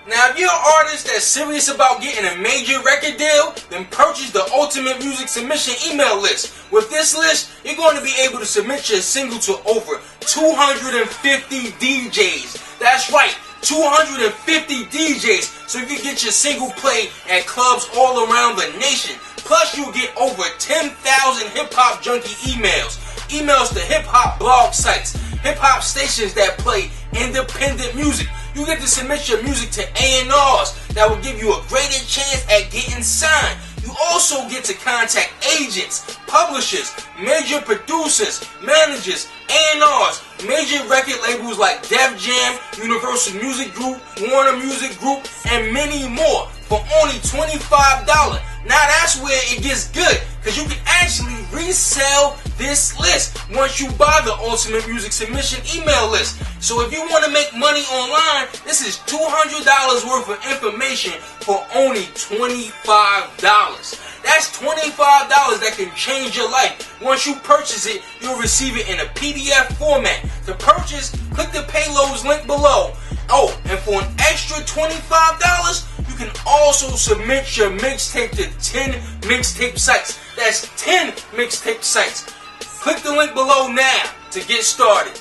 Now, if you're an artist that's serious about getting a major record deal, then purchase the Ultimate Music Submission email list. With this list, you're going to be able to submit your single to over 250 DJs. That's right, 250 DJs, so you can get your single played at clubs all around the nation. Plus, you'll get over 10,000 hip-hop junkie emails. Emails to hip-hop blog sites, hip-hop stations that play independent music. You get to submit your music to A&Rs that will give you a greater chance at getting signed. You also get to contact agents, publishers, major producers, managers, A&Rs, major record labels like Def Jam, Universal Music Group, Warner Music Group, and many more for only $25. Now that's where it gets good, because you can actually resell this list once you buy the Ultimate Music Submission email list. So if you want to make money online, this is $200 worth of information for only $25. That's $25 that can change your life. Once you purchase it, you'll receive it in a PDF format. To purchase, click the Payloads link below. Oh, and for an extra $25, you can also submit your mixtape to 10 mixtape sites. That's 10 mixtape sites. Click the link below now to get started.